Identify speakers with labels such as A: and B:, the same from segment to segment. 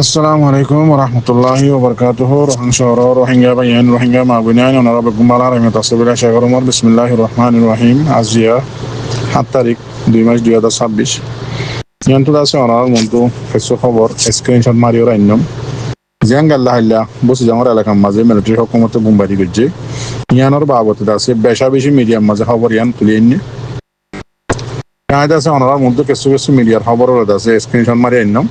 A: Assalamu alaikum warahmatullahi wabarakatuh. Rohingya bayan Rohingya mabunayan onara begumbala rahmat asbila shagar umar bismillahirrahmanirrahim azia 7 তারিখ 2 মাস 2026 yantu dase onar muntu fesso khobor screenshot mario rainom জিয়াঙ্গাল্লাহ আল্লাহ বসে জামার এলাকার মাঝে military হুকুমতে বোমবারি করছে ইয়ানোর বাবতে দাসে বেশা বেশি মিডিয়ার মাঝে খবর ইয়ান তুলে এনে কাজ আছে ওনার মধ্যে কিছু কিছু মিডিয়ার খবর দাসে স্ক্রিনশট মারি আনলাম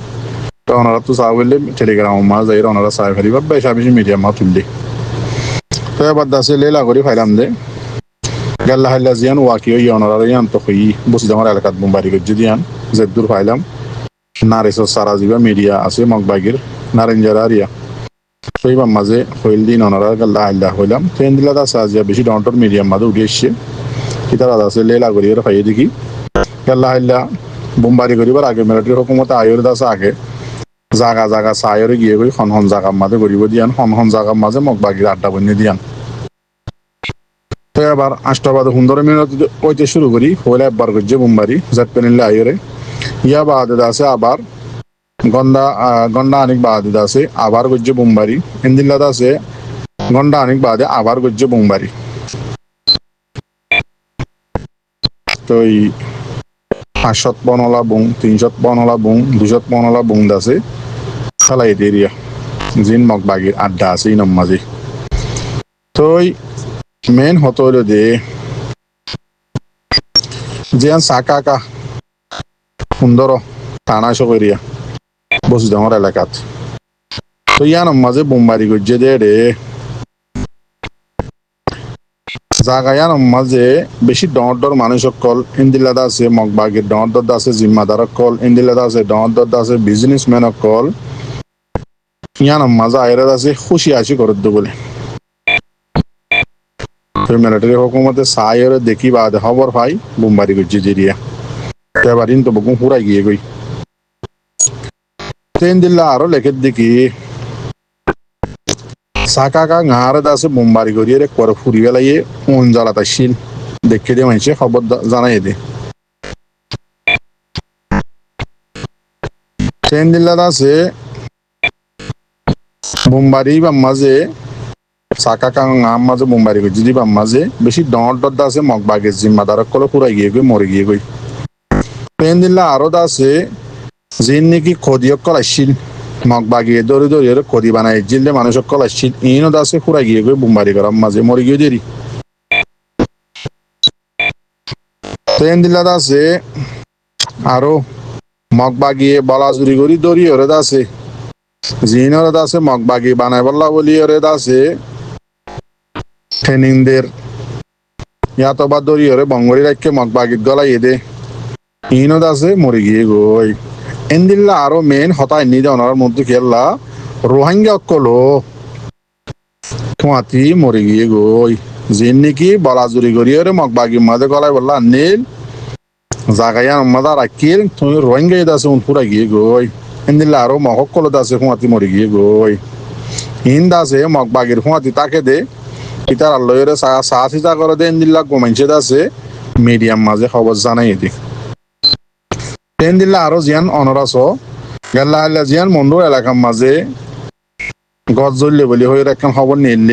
A: তো ওনারা তো চা বললে টেলিগ্রাম মাঝ যাই ওনারা চাই ফেলি বা বেশা বেশি মিডিয়ার মা তুললি তো এবার দাসে লেলা করে ফাইলাম দে গাল্লাহ আল্লাহ জিয়ান ওয়াকি ওই ওনারা ইয়ান তো কই বসে জামার এলাকাত বোমবারি করছে দিয়ান জেদ্দুর ফাইলাম নারিসর সারা জিবা মিডিয়া আছে মগবাগির নারেঞ্জারিয়া সেইবার মাঝে হইল দিন ওনারা গাল্লাহ আল্লাহ হইলাম ট্রেন দিলা দাসে আজিয়া বেশি ডন্টর মিডিয়ার মাঝে উঠে এসছে কিতারা দাসে লেলা করি আর ফাইয়ে দেখি গাল্লাহ আল্লাহ বোমবারি করিবার আগে মিলিটারি হুকুমতে আয়ুর দাসে আগে জাগা জাগা চায়রে গিয়ে গই হন জাগার মাঝে গরিব দিয়ান হন জাগার মাঝে মগবাগির আড্ডা বন্যে দিয়ান তো এবার 8:15 কইতে শুরু করি হইলে একবার করছে বোমবারি জাত পেনিলে আয়রে ইয়া বাদে দাসে আবার গন্ডা আনিক বাদে দাসে আবার করছে বোমবারি ইন্দিল্লা দাসে গন্ডা আনিক বাদে আবার করছে বোমবারি তো এই 500 পনলা বুং 300 পনলা বুং 200 পনলা বুং দাসে খালাই এরিয়া জিন মগবাগির আড্ডা আছে ইনম মাঝে তো মেন হতো হলো দে জিয়ান সাকাকা সুন্দর থানা এরিয়া বসু ডাঙর এলাকাত তো ইয়ানম মাঝে বোমবারি করছে দে রে জাগায়ান মাঝে বেশি ডর মানুষ কল ইন্দিলাদা আছে মগবাগির ডর আছে জিম্মাদার কল ইন্দিলাদা আছে ডর আছে বিজনেসম্যান কল ইয়ান মাঝে আয়রা আছে খুশি আছি করত বলে মিলিটারি হুকুমতে সায়রে দেখি বাদে খবর পাই বোমবারি করছে জেরিয়া এবার তো বকুম ফুরাই গিয়ে গই ট্রেন দিল্লা আরো লেখের দেখি সাকাকা গাঁরে দাসে বোমবারি করিয়ে করে ফুরি বেলাইয়ে উন জ্বালাতা শিল দেখে দিয়ে মাইছে খবর জানাই দে ট্রেন দিল্লা দাসে বোমবারি বা মাঝে সাকাকা গাম মাঝে বোমবারি করছে দি বা মাঝে বেশি ডর দাসে মগবাগের জিম্মাদার কলে ফুরাই গিয়ে গই মরে গিয়ে গই ট্রেন দিল্লা আরো দাসে জিন নাকি খদিয়ক কলাইছিল মগবাগিয়ে দৌড়ে দৌড়ে খদি বানাই জিললে মানুষ কলাইছিল ইনো দাসে ফুরাই গিয়ে গই বোমবারি করার মাঝে মরে গিয়ে দেরি ট্রেন দিল্লা দাসে আরো মগবাগিয়ে বলা চুরি করি দৌড়ি ওরে দাসে জিনর দাসে মগবাগি বানাই বললা বলি ওরে দাসে ট্রেনিং দের ইয়াতবা দৌড়ি ওরে বঙ্গরি রাখকে মগবাগিত গলাই দে ইনো দাসে মরে গিয়ে গই এন্দিল্লা আরো মেন হতায় নিদে ওনার মধ্যে খেললা রোহিঙ্গা কলো তোমাতি মরে গিয়ে গই জিন নাকি বলা চুরি করি ওরে মগবাগি মাঝে গলাই বললা নীল জাগাইয়া মাদা রাখিল তুমি রোহিঙ্গা দাসে ফুরাই গিয়ে গই ইন্দিল্লা আরো মহক কলো দাসে হুঁয়াতি মরে গিয়ে গই ইন দাসে মগবাগির হুঁয়াতি তাকে দে ইতার আল্লয়ের সাহসিতা করে দে ইন্দিল্লা গোমাইছে দাসে মিডিয়াম মাঝে খবর জানাই দি ট্রেন দিল্লা আরো জিয়ান অনরাস গেল্লা আল্লাহ জিয়ান মন্ডুর এলাকার মাঝে গছ জ্বললে বলি হয়ে একখান খবর নিল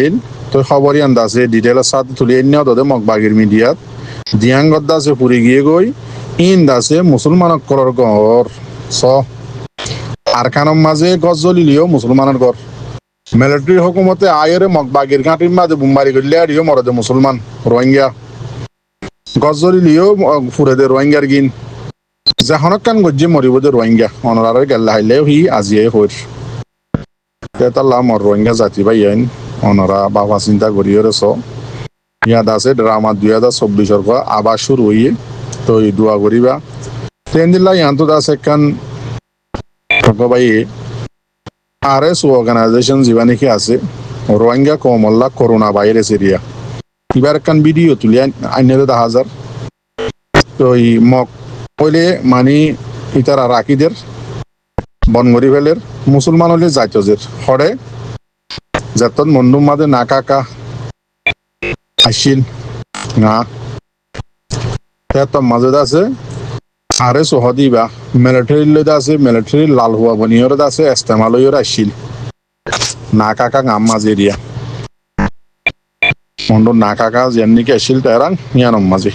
A: তো খবর ইয়ান দাসে ডিটেলের সাথে তুলে এনে দে মগবাগির মিডিয়াত দিয়াঙ্গত দাসে পুরি গিয়ে গই ইন দাসে মুসলমানক করার ঘর স আরকানোর মাঝে গছ জ্বলিলিও মুসলমানের ঘর মিলিটারি হুকুমতে আয়রে মগবাগির ঘাটির মাঝে বোমবারি করলে আরিও মরদে মুসলমান রোহিঙ্গা গছ জ্বলিলিও ফুরে দে রোহিঙ্গার গিন যখনক কান গজ্জে মরিব দে রোহিঙ্গা অনরারে গেল্লা হাইলেও হি আজিয়ে হইর তেতাল্লা মর রোহিঙ্গা জাতি ভাই আইন অনরা বাবা চিন্তা করিও রে স ইয়াদ আছে ড্রামা 2024 ক আবার শুরু হইয়ে তো এই দোয়া করিবা ট্রেন দিল্লা ইয়ান্ত দাস একখান ভাই আরএস অর্গানাইজেশন জীবানি কি আছে রোহিঙ্গা কমল্লা করোনা ভাইরাস এরিয়া এবার একখান ভিডিও তুলি আইনে 10,000 তো এই মক কইলে মানে ইতারা রাকিদের বনগরি ফেলের মুসলমান হলে যাইতজের হরে যতন মন্ডুম মাদে নাকাকা আসিল না এত মাঝে আছে আরে সহদিবা মিলিটারি লইতে আছে মিলিটারি লাল হুয়া বনিয়র আছে ইস্তেমাল হইর আসছিল না কাকা গাম মাঝে এরিয়া মন্ডর না কাকা যেমনি আসছিল তারাং ইয়ানম মাঝে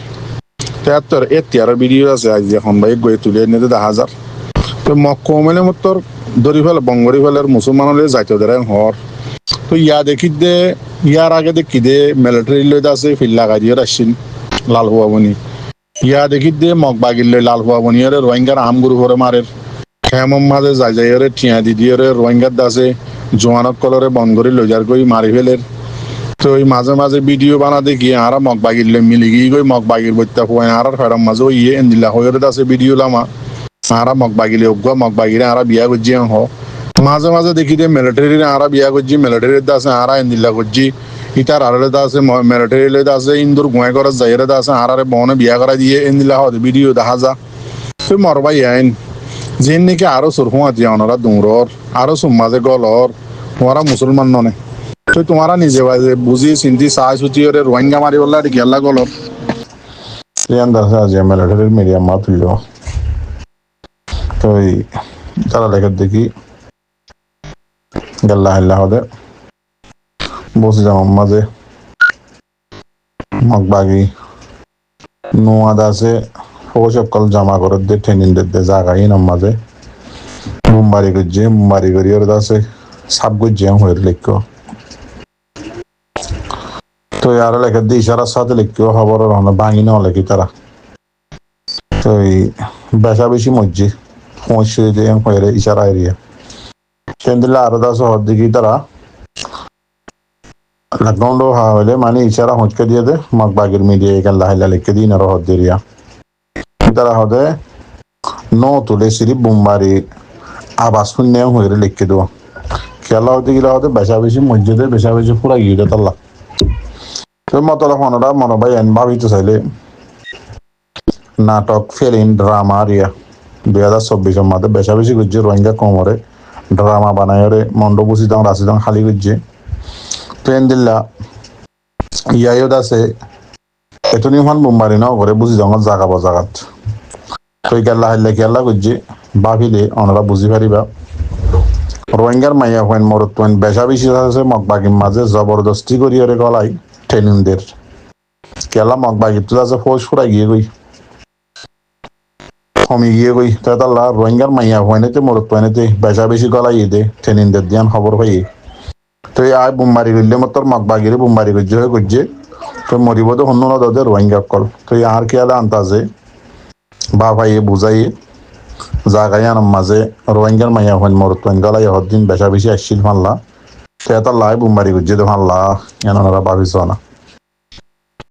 A: তেহাত্তর এতিয়ার ভিডিও আছে আজ এখন ভাই গই তুলে নিতে 10,000 তো মক্কমেলে মতর ধরি ফেলে বঙ্গরি ফেলের মুসলমানলে যাইতে ধরে হর তো ইয়া দেখি দে ইয়ার আগে দেখি দে মিলিটারি লইতে আছে ফিল্লা গাড়িও আসছিল লাল হুয়া বনি ইয়া দেখি দে মগ বাগিল লাল হুয়া বনিয়রে রোহিঙ্গার আম গুরু করে মারের খেমম মাঝে যাই যাইরে টিয়া দিদিয়রে রোহিঙ্গার দাসে জোয়ানত কলরে বন করে লইজার কই মারি ফেলের তো ওই মাঝে মাঝে ভিডিও বানা দেখি আরা মগ বাগিরলে মিলি গিয়ে গই মগ বাগির বইতা ফুয়াই আর ফেরাম মাঝে ওই এন্দিলা হইরে দাসে ভিডিও লামা আরা মগ বাগিলে উগা মগ বাগিরে আরা বিয়া করছি হ মাঝে মাঝে দেখি যে মিলিটারি আরা বিয়া করছি মিলিটারির দাসে আরা এন্দিলা করছি ইতার আরে দাসে মিলিটারি লে দাসে ইন্দুর গুয়াই করে যাইরে দাসে আরারে বনে বিয়া করা দিয়ে এন্দিলা হদ ভিডিও দেখা যা তুই মরবাই আইন যেন নাকি আরো সুরফুয়া দিয়া ওনারা দৌড়র আরো সুম্মাজে গলর ওরা মুসলমান ননে তো তোমারা নিজে বুঝি চিন্তি চাই চুটি ওরে রোহিঙ্গা মারি বললা গেলা গলর মিলিটারির মিডিয়াম মা তুইল তো তারা লেখা দেখি গেল্লা হেল্লা হদে বসে যাম মাঝে মগবাগি নোয়াদ আছে সকল জামা করে দে ট্রেনিং দে জায়গায় নাম মাঝে মুম্বারি করি ওর আছে সাব গুজে হয়ে লিখো তো আর লেখা দিয়ে ইশারার সাথে লিখো খবর ভাঙি না লেখি তারা তো বেশা বেশি মজ্জি পৌঁছে দিয়ে হয়ে ইশারা এরিয়া সেন দিলে আরো দাস হর দিকে তারা লকডাউন হলে মানে ইশারা হঁচকে দিয়ে দে মগ বাগির মিডিয়া এখান লাহিলা লিখে দিন আরো হর দিরিয়া তারা হদে ন তুলে সিরি বুম্বারি আবাস শূন্য হয়ে লিখে দেবো খেলা হতে গেলে হতে বেশা বেশি মসজিদে বেশা বেশি পুরা গিয়ে তাল্লা তো মতলা ফোনরা মনে ভাই এন ভাবিতে চাইলে নাটক ফিল্ম ড্রামা রিয়া 2024 মধ্যে বেশা বেশি করছে রোহিঙ্গা কমরে ড্রামা বানায় রে মন্ড বুঝি দাম রাশি দাম খালি করছে ট্রেন দিল্লা ইয়াইও আছে এতনি মান বুম্বারি ন করে বুঝি দাম জাগা জাগাত তো গেল্লা হাইলে গেল্লা করছে ভাবিলে ওনারা বুঝি পারিবা রোহিঙ্গার মাইয়া হইন মরত হইন বেশা বেশি আছে মগবাগির মাঝে জবরদস্তি করি ওরে গলাই ট্রেনিংদের কেলা মগবাগির তো আছে ফৌজ ফুরাই গিয়ে গই কমি গিয়ে গই তাহলে রোহিঙ্গার মাইয়া হইনেতে মরত হইনেতে বেশা বেশি গলাই দে ট্রেনিংদের দিয়ান খবর হয়ে তো আয় বুম্বারি করলে মতর মগবাগিরে বুম্বারি করছে হয়ে করছে তো মরিব তো হন্য না দে রোহিঙ্গা কল তো আর কেলা আন্তাজে বা ভাই বুঝাই জাগায় আনাম মাঝে রোহিঙ্গার মাইয়া হইন মরত হইন গলাই হদ্দিন বেশা বেশি আসছিল ফানলা সেটা লাই বুম্বারি করছে তো ফানলা এনারা ভাবিস না